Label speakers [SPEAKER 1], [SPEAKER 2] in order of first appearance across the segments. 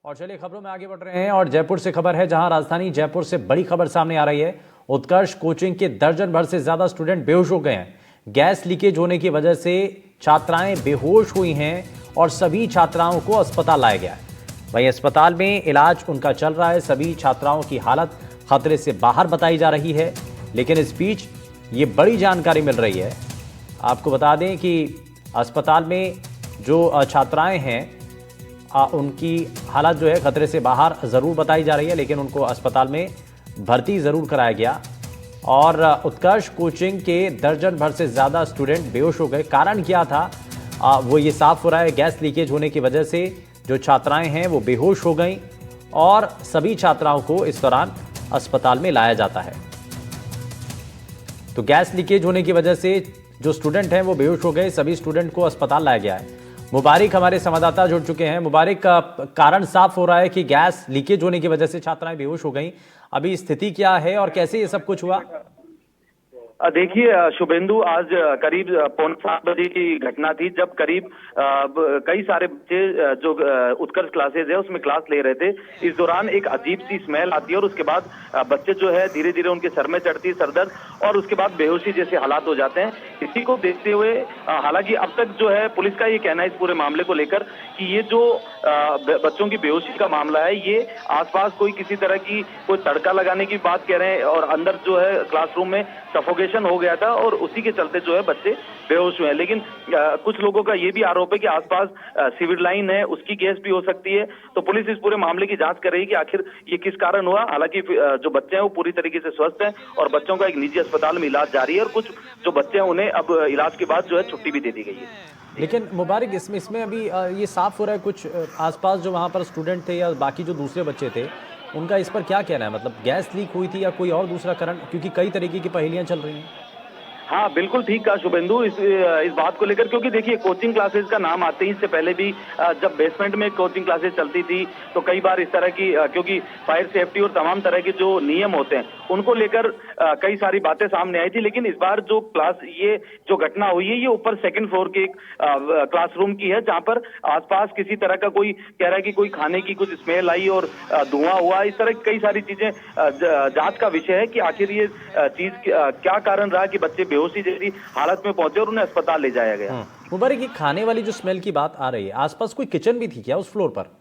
[SPEAKER 1] और चलिए खबरों में आगे बढ़ रहे हैं और जयपुर से खबर है, जहां राजधानी जयपुर से बड़ी खबर सामने आ रही है। उत्कर्ष कोचिंग के दर्जन भर से ज्यादा स्टूडेंट बेहोश हो गए हैं। गैस लीकेज होने की वजह से छात्राएं बेहोश हुई हैं और सभी छात्राओं को अस्पताल लाया गया है। वहीं अस्पताल में इलाज उनका चल रहा है। सभी छात्राओं की हालत खतरे से बाहर बताई जा रही है, लेकिन इस बीच ये बड़ी जानकारी मिल रही है। आपको बता दें कि अस्पताल में जो छात्राएं हैं उनकी हालत जो है खतरे से बाहर ज़रूर बताई जा रही है, लेकिन उनको अस्पताल में भर्ती ज़रूर कराया गया। और उत्कर्ष कोचिंग के दर्जन भर से ज़्यादा स्टूडेंट बेहोश हो गए। कारण क्या था वो ये साफ हो रहा है। गैस लीकेज होने की वजह से जो छात्राएं हैं वो बेहोश हो गई और सभी छात्राओं को इस दौरान अस्पताल में लाया जाता है। तो गैस लीकेज होने की वजह से जो स्टूडेंट हैं वो बेहोश हो गए, सभी स्टूडेंट को अस्पताल लाया गया है। मुबारिक हमारे संवाददाता जुड़ चुके हैं। मुबारिक, का कारण साफ हो रहा है कि गैस लीकेज होने की वजह से छात्राएं बेहोश हो गईं। अभी स्थिति क्या है और कैसे ये सब कुछ हुआ?
[SPEAKER 2] देखिए शुभेंदु, आज करीब 6:45 बजे की घटना थी, जब करीब कई सारे बच्चे जो उत्कर्ष क्लासेज है उसमें क्लास ले रहे थे। इस दौरान एक अजीब सी स्मेल आती है और उसके बाद बच्चे जो है धीरे धीरे उनके सर में चढ़ती है सरदर्द और उसके बाद बेहोशी जैसे हालात हो जाते हैं। इसी को देखते हुए हालांकि अब तक जो है पुलिस का ये कहना है इस पूरे मामले को लेकर कि ये जो बच्चों की बेहोशी का मामला है ये आसपास कोई किसी तरह की कोई तड़का लगाने की बात कह रहे हैं और अंदर जो है क्लासरूम में सफोकेशन हो गया था और उसी के चलते जो है बच्चे बेहोश हुए हैं। लेकिन कुछ लोगों का ये भी आरोप है कि आसपास सीवर लाइन है, उसकी गैस भी हो सकती है। तो पुलिस इस पूरे मामले की जांच कर रही है कि आखिर ये किस कारण हुआ। हालांकि जो बच्चे हैं वो पूरी तरीके से स्वस्थ हैं और बच्चों का एक निजी अस्पताल में इलाज जारी है और कुछ जो बच्चे हैं उन्हें अब इलाज के बाद जो है छुट्टी भी दे दी गई है।
[SPEAKER 1] लेकिन मुबारक, इसमें अभी ये साफ हो रहा है कुछ आसपास जो वहाँ पर स्टूडेंट थे या बाकी जो दूसरे बच्चे थे उनका इस पर क्या कहना है? मतलब गैस लीक हुई थी या कोई और दूसरा कारण? क्योंकि कई तरीके की पहेलियां चल रही हैं।
[SPEAKER 2] हाँ बिल्कुल ठीक कहा शुभेंदु इस बात को लेकर, क्योंकि देखिए कोचिंग क्लासेस का नाम आते ही इससे पहले भी जब बेसमेंट में कोचिंग क्लासेस चलती थी तो कई बार इस तरह की क्योंकि फायर सेफ्टी और तमाम तरह के जो नियम होते हैं उनको लेकर कई सारी बातें सामने आई थी। लेकिन इस बार जो ये जो घटना हुई है ये ऊपर सेकंड फ्लोर के एक क्लासरूम की है, जहां पर आसपास किसी तरह का कोई कह रहा है कि कोई खाने की कुछ स्मेल आई और धुआं हुआ। इस तरह कई सारी चीजें जांच का विषय है कि आखिर ये चीज क्या कारण रहा कि बच्चे बेहोशी जैसी हालत में पहुंचे और उन्हें अस्पताल ले जाया गया।
[SPEAKER 1] मुबारक, ये खाने वाली जो स्मेल की बात आ रही है, आसपास कोई किचन भी थी क्या उस फ्लोर पर?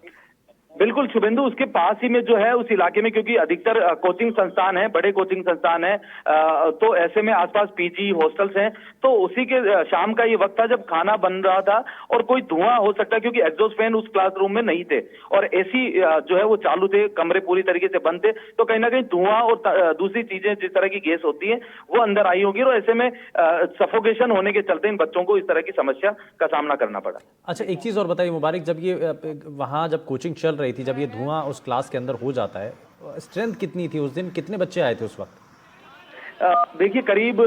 [SPEAKER 2] बिल्कुल शुभेंदु, उसके पास ही में जो है उस इलाके में, क्योंकि अधिकतर कोचिंग संस्थान है, बड़े कोचिंग संस्थान है, तो ऐसे में आसपास पीजी हॉस्टल्स हैं। तो उसी के शाम का ये वक्त था जब खाना बन रहा था और कोई धुआं हो सकता है, क्योंकि एग्जॉस्ट फैन उस क्लासरूम में नहीं थे और एसी जो है वो चालू थे, कमरे पूरी तरीके से बंद थे। तो कहीं ना कहीं धुआं और दूसरी चीजें जिस तरह की गैस होती है वो अंदर आई होगी और ऐसे में सफोकेशन होने के चलते इन बच्चों को इस तरह की समस्या का सामना करना पड़ा।
[SPEAKER 1] अच्छा, एक चीज और बताइए मुबारक, जब ये वहाँ जब कोचिंग चल रही थी, जब ये धुआं उस क्लास के अंदर हो जाता है, स्ट्रेंथ कितनी थी उस दिन? कितने बच्चे आए थे उस वक्त?
[SPEAKER 2] देखिए करीब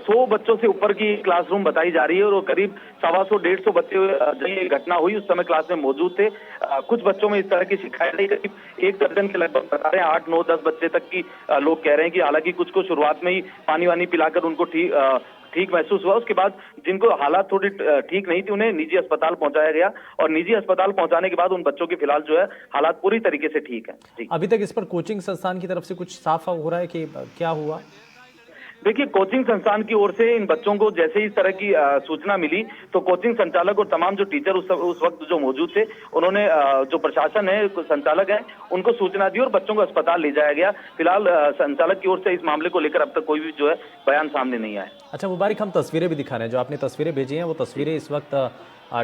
[SPEAKER 2] 100 बच्चों से ऊपर की क्लासरूम बताई जा रही है और करीब 125-150 बच्चे जब ये घटना हुई उस समय क्लास में मौजूद थे। कुछ बच्चों में इस तरह की शिकायत है, करीब 1 दर्जन के लगभग बता रहे हैं, 8, 9, 10 बच्चे तक की लोग कह रहे हैं कि हालांकि कुछ को शुरुआत में ही पानी वानी पिलाकर उनको ठीक महसूस हुआ। उसके बाद जिनको हालात थोड़ी ठीक नहीं थी उन्हें निजी अस्पताल पहुंचाया गया और निजी अस्पताल पहुंचाने के बाद उन बच्चों के फिलहाल जो है हालात पूरी तरीके से ठीक है।
[SPEAKER 1] अभी तक इस पर कोचिंग संस्थान की तरफ से कुछ साफ हो रहा है कि क्या हुआ?
[SPEAKER 2] देखिए कोचिंग संस्थान की ओर से इन बच्चों को जैसे ही इस तरह की सूचना मिली तो कोचिंग संचालक और तमाम जो टीचर उस वक्त जो मौजूद थे उन्होंने जो प्रशासन है, संचालक है, उनको सूचना दी और बच्चों को अस्पताल ले जाया गया। फिलहाल संचालक की ओर से इस मामले को लेकर अब तक कोई भी जो है बयान सामने नहीं आया।
[SPEAKER 1] अच्छा मुबारक, हम तस्वीरें भी दिखा रहे हैं, जो आपने तस्वीरें भेजी हैं वो तस्वीरें इस वक्त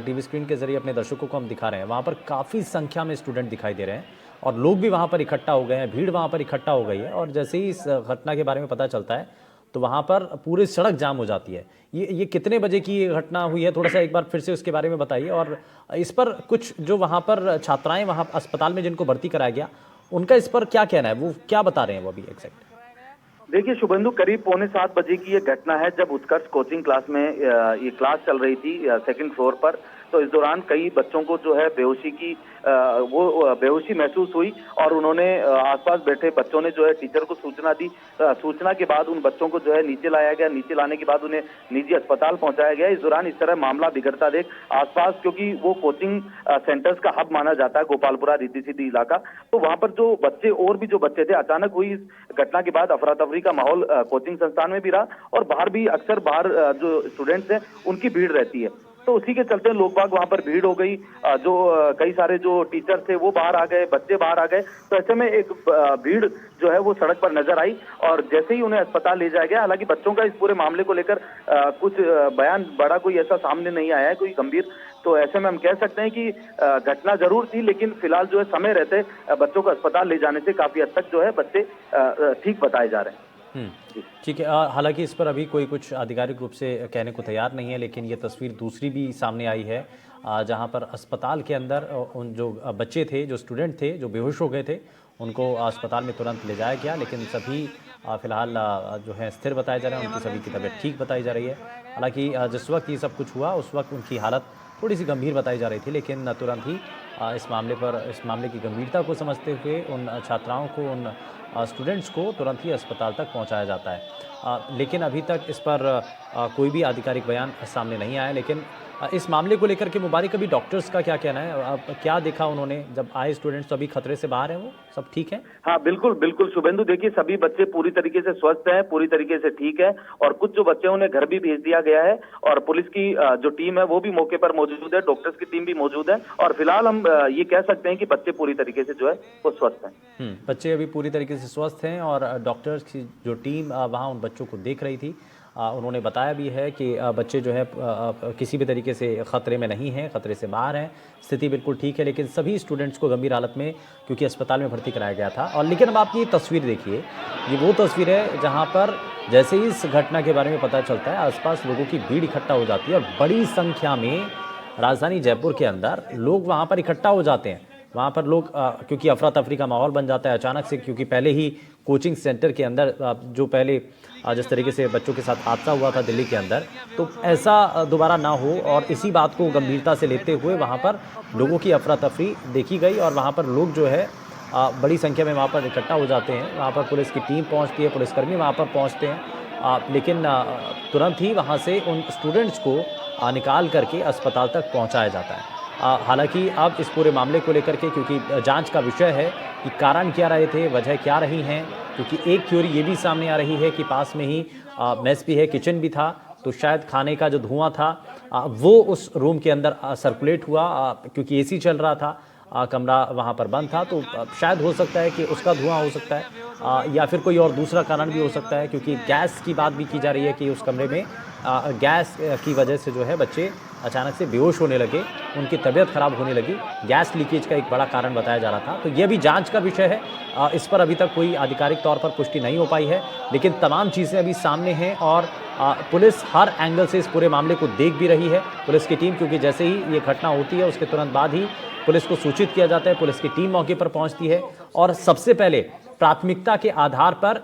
[SPEAKER 1] टीवी स्क्रीन के जरिए अपने दर्शकों को हम दिखा रहे हैं। वहाँ पर काफ़ी संख्या में स्टूडेंट दिखाई दे रहे हैं और लोग भी वहाँ पर इकट्ठा हो गए हैं, भीड़ वहाँ पर इकट्ठा हो गई है। और जैसे ही इस घटना के बारे में पता चलता है तो वहाँ पर पूरी सड़क जाम हो जाती है। ये कितने बजे की ये घटना हुई है? थोड़ा सा एक बार फिर से उसके बारे में बताइए। और इस पर कुछ जो वहाँ पर छात्राएं वहाँ अस्पताल में जिनको भर्ती कराया गया उनका इस पर क्या कहना है, वो क्या बता रहे हैं वो अभी एग्जैक्ट?
[SPEAKER 2] देखिए शुभेंदु, करीब 6:45 बजे की ये घटना है जब उत्कर्ष कोचिंग क्लास में ये क्लास चल रही थी सेकंड फ्लोर पर। तो इस दौरान कई बच्चों को जो है बेहोशी की वो बेहोशी महसूस हुई और उन्होंने आसपास बैठे बच्चों ने जो है टीचर को सूचना दी। सूचना के बाद उन बच्चों को जो है नीचे लाया गया, नीचे लाने के बाद उन्हें निजी अस्पताल पहुंचाया गया। इस दौरान इस तरह मामला बिगड़ता देख आसपास, क्योंकि वो कोचिंग सेंटर्स का हब माना जाता है गोपालपुरा रिद्धि सिद्धि इलाका, तो वहां पर जो बच्चे और भी जो बच्चे थे, अचानक हुई इस घटना के बाद अफरा तफरी का माहौल कोचिंग संस्थान में भी रहा और बाहर भी अक्सर बाहर जो स्टूडेंट्स हैं उनकी भीड़ रहती है। तो उसी के चलते लोग बाग वहां पर भीड़ हो गई, जो कई सारे जो टीचर थे वो बाहर आ गए, बच्चे बाहर आ गए। तो ऐसे में एक भीड़ जो है वो सड़क पर नजर आई और जैसे ही उन्हें अस्पताल ले जाया गया, हालांकि बच्चों का इस पूरे मामले को लेकर कुछ बयान बड़ा कोई ऐसा सामने नहीं आया है कोई गंभीर। तो ऐसे में हम कह सकते हैं कि घटना जरूर थी, लेकिन फिलहाल जो है समय रहते बच्चों को अस्पताल ले जाने से काफी हद तक जो है बच्चे ठीक बताए जा रहे हैं।
[SPEAKER 1] ठीक है। हालांकि इस पर अभी कोई कुछ आधिकारिक रूप से कहने को तैयार नहीं है, लेकिन ये तस्वीर दूसरी भी सामने आई है जहां पर अस्पताल के अंदर उन जो बच्चे थे, जो स्टूडेंट थे, जो बेहोश हो गए थे, उनको अस्पताल में तुरंत ले जाया गया, लेकिन सभी फिलहाल जो है स्थिर बताए जा रहे हैं, उनकी सभी की तबीयत ठीक बताई जा रही है। हालांकि जिस वक्त ये सब कुछ हुआ उस वक्त उनकी हालत थोड़ी सी गंभीर बताई जा रही थी, लेकिन तुरंत ही इस मामले की गंभीरता को समझते हुए उन छात्राओं को, उन स्टूडेंट्स को तुरंत ही अस्पताल तक पहुंचाया जाता है। लेकिन अभी तक इस पर कोई भी आधिकारिक बयान सामने नहीं आया। लेकिन इस मामले को लेकर के मुबारिक, अभी डॉक्टर्स का क्या कहना है? अब क्या देखा उन्होंने जब आए स्टूडेंट्स? तो अभी खतरे से बाहर हैं, वो सब ठीक है?
[SPEAKER 2] हाँ बिल्कुल बिल्कुल शुभेंदु, देखिए सभी बच्चे पूरी तरीके से स्वस्थ हैं, पूरी तरीके से ठीक है और कुछ जो बच्चे उन्हें घर भी भेज दिया गया है और पुलिस की जो टीम है वो भी मौके पर मौजूद है, डॉक्टर्स की टीम भी मौजूद है और फिलहाल हम ये कह सकते हैं कि बच्चे पूरी तरीके से जो है वो स्वस्थ हैं।
[SPEAKER 1] बच्चे अभी पूरी तरीके से स्वस्थ हैं और डॉक्टर्स की जो टीम वहाँ उन बच्चों को देख रही थी, उन्होंने बताया भी है कि बच्चे जो है किसी भी तरीके से ख़तरे में नहीं हैं, ख़तरे से बाहर हैं, स्थिति बिल्कुल ठीक है। लेकिन सभी स्टूडेंट्स को गंभीर हालत में क्योंकि अस्पताल में भर्ती कराया गया था। और लेकिन अब आप ये तस्वीर देखिए, ये वो तस्वीर है जहाँ पर जैसे ही इस घटना के बारे में पता चलता है आसपास लोगों की भीड़ इकट्ठा हो जाती है और बड़ी संख्या में राजधानी जयपुर के अंदर लोग वहाँ पर इकट्ठा हो जाते हैं। वहाँ पर लोग क्योंकि अफरा तफरी का माहौल बन जाता है अचानक से, क्योंकि पहले ही कोचिंग सेंटर के अंदर जो पहले जिस तरीके से बच्चों के साथ हादसा हुआ था दिल्ली के अंदर, तो ऐसा दोबारा ना हो और इसी बात को गंभीरता से लेते हुए वहाँ पर लोगों की अफरा तफरी देखी गई और वहाँ पर लोग जो है बड़ी संख्या में वहाँ पर इकट्ठा हो जाते हैं। वहाँ पर पुलिस की टीम पहुँचती है, पुलिसकर्मी वहाँ पर पहुँचते हैं, लेकिन तुरंत ही वहाँ से उन स्टूडेंट्स को निकाल करके अस्पताल तक पहुँचाया जाता है। हालांकि अब इस पूरे मामले को लेकर के, क्योंकि जांच का विषय है कि कारण क्या रहे थे, वजह क्या रही हैं, क्योंकि एक थ्योरी ये भी सामने आ रही है कि पास में ही मेस भी है, किचन भी था, तो शायद खाने का जो धुआं था वो उस रूम के अंदर सर्कुलेट हुआ, क्योंकि एसी चल रहा था, कमरा वहाँ पर बंद था, तो शायद हो सकता है कि उसका धुआं हो सकता है या फिर कोई और दूसरा कारण भी हो सकता है, क्योंकि गैस की बात भी की जा रही है कि उस कमरे में गैस की वजह से जो है बच्चे अचानक से बेहोश होने लगे, उनकी तबीयत खराब होने लगी। गैस लीकेज का एक बड़ा कारण बताया जा रहा था। तो ये भी जांच का विषय है, इस पर अभी तक कोई आधिकारिक तौर पर पुष्टि नहीं हो पाई है, लेकिन तमाम चीज़ें अभी सामने हैं और पुलिस हर एंगल से इस पूरे मामले को देख भी रही है। पुलिस की टीम, क्योंकि जैसे ही ये घटना होती है उसके तुरंत बाद ही पुलिस को सूचित किया जाता है, पुलिस की टीम मौके पर पहुँचती है और सबसे पहले प्राथमिकता के आधार पर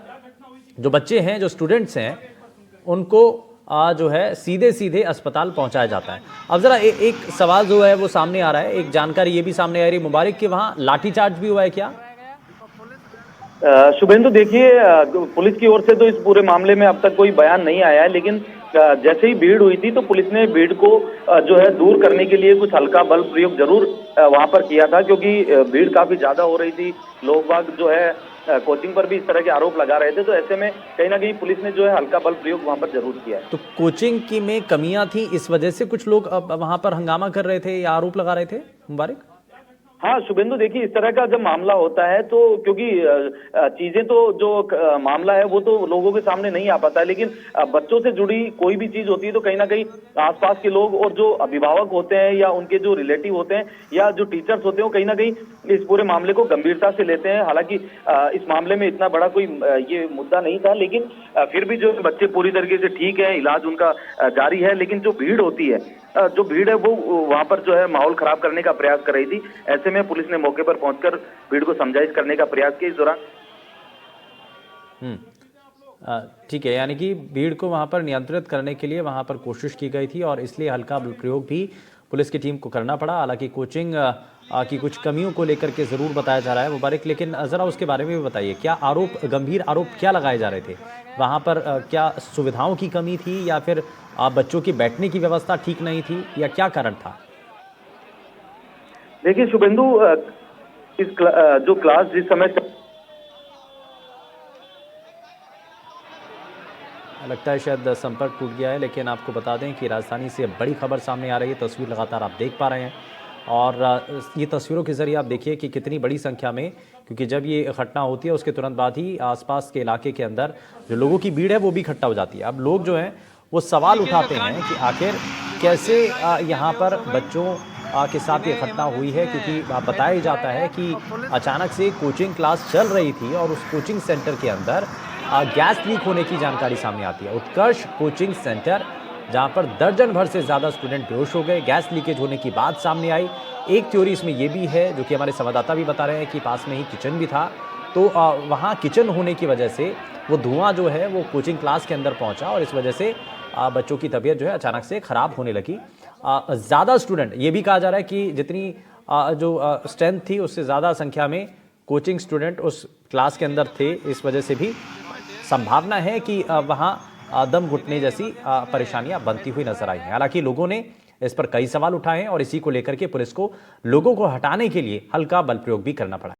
[SPEAKER 1] जो बच्चे हैं, जो स्टूडेंट्स हैं, उनको जो है सीधे सीधे अस्पताल पहुंचाया जाता है। अब जरा एक सवाल जो है वो सामने आ रहा है, एक जानकारी ये भी सामने आ रही है मुबारिक कि वहां लाठीचार्ज भी हुआ है क्या?
[SPEAKER 2] शुभेंदु देखिए, पुलिस की ओर से तो इस पूरे मामले में अब तक कोई बयान नहीं आया है, लेकिन जैसे ही भीड़ हुई थी तो पुलिस ने भीड़ को जो है दूर करने के लिए कुछ हल्का बल प्रयोग जरूर वहां पर किया था, क्योंकि भीड़ काफी ज्यादा हो रही थी। लोग बाग जो है कोचिंग पर भी इस तरह के आरोप लगा रहे थे, तो ऐसे में कहीं ना कहीं पुलिस ने जो है हल्का बल प्रयोग वहां पर जरूर किया है।
[SPEAKER 1] तो कोचिंग की में कमियां थी, इस वजह से कुछ लोग वहां पर हंगामा कर रहे थे या आरोप लगा रहे थे मुबारिक?
[SPEAKER 2] हाँ शुभेंदु देखिए, इस तरह का जब मामला होता है तो क्योंकि चीजें तो जो मामला है वो तो लोगों के सामने नहीं आ पाता है, लेकिन बच्चों से जुड़ी कोई भी चीज होती है तो कहीं ना कहीं आसपास के लोग और जो अभिभावक होते हैं या उनके जो रिलेटिव होते हैं या जो टीचर्स होते हैं, कहीं ना कहीं इस पूरे मामले को गंभीरता से लेते हैं। हालांकि इस मामले में इतना बड़ा कोई ये मुद्दा नहीं था, लेकिन फिर भी जो बच्चे पूरी तरीके से ठीक है, इलाज उनका जारी है, लेकिन जो भीड़ होती है, जो भीड़ है वो वहां पर जो है माहौल खराब करने का प्रयास कर रही थी। ऐसे में पुलिस ने मौके पर पहुंचकर भीड़ को समझाइश करने का प्रयास किया इस दौरान।
[SPEAKER 1] ठीक है, यानी कि भीड़ को वहां पर नियंत्रित करने के लिए वहां पर कोशिश की गई थी और इसलिए हल्का बल प्रयोग भी पुलिस की टीम को करना पड़ा। हालांकि कोचिंग की कुछ कमियों को लेकर के ज़रूर बताया जा रहा है मुबारक, लेकिन ज़रा उसके बारे में भी बताइए, क्या आरोप, गंभीर आरोप क्या लगाए जा रहे थे वहाँ पर? क्या सुविधाओं की कमी थी या फिर बच्चों की बैठने की व्यवस्था ठीक नहीं थी या क्या कारण था?
[SPEAKER 2] देखिए शुभेंदु, जो क्लास जिस समय
[SPEAKER 1] लगता है शायद संपर्क टूट गया है, लेकिन आपको बता दें कि राजधानी से बड़ी खबर सामने आ रही है। तस्वीर लगातार आप देख पा रहे हैं और ये तस्वीरों के ज़रिए आप देखिए कि कितनी बड़ी संख्या में, क्योंकि जब ये घटना होती है उसके तुरंत बाद ही आसपास के इलाके के अंदर जो लोगों की भीड़ है वो भी इकट्ठा हो जाती है। अब लोग जो हैं वो सवाल उठाते हैं कि आखिर कैसे यहाँ पर बच्चों के साथ ये घटना हुई है, क्योंकि बताया जाता है कि अचानक से कोचिंग क्लास चल रही थी और उस कोचिंग सेंटर के अंदर गैस लीक होने की जानकारी सामने आती है। उत्कर्ष कोचिंग सेंटर, जहां पर दर्जन भर से ज़्यादा स्टूडेंट बेहोश हो गए, गैस लीकेज होने की बात सामने आई। एक थ्योरी इसमें यह भी है, जो कि हमारे संवाददाता भी बता रहे हैं, कि पास में ही किचन भी था, तो वहाँ किचन होने की वजह से वो धुआं जो है वो कोचिंग क्लास के अंदर पहुँचा और इस वजह से बच्चों की तबीयत जो है अचानक से ख़राब होने लगी। ज़्यादा स्टूडेंट, ये भी कहा जा रहा है कि जितनी जो स्ट्रेंथ थी उससे ज़्यादा संख्या में कोचिंग स्टूडेंट उस क्लास के अंदर थे। इस वजह से भी संभावना है कि वहाँ दम घुटने जैसी परेशानियां बनती हुई नजर आई हैं। हालांकि लोगों ने इस पर कई सवाल उठाए हैं और इसी को लेकर के पुलिस को लोगों को हटाने के लिए हल्का बल प्रयोग भी करना पड़ा।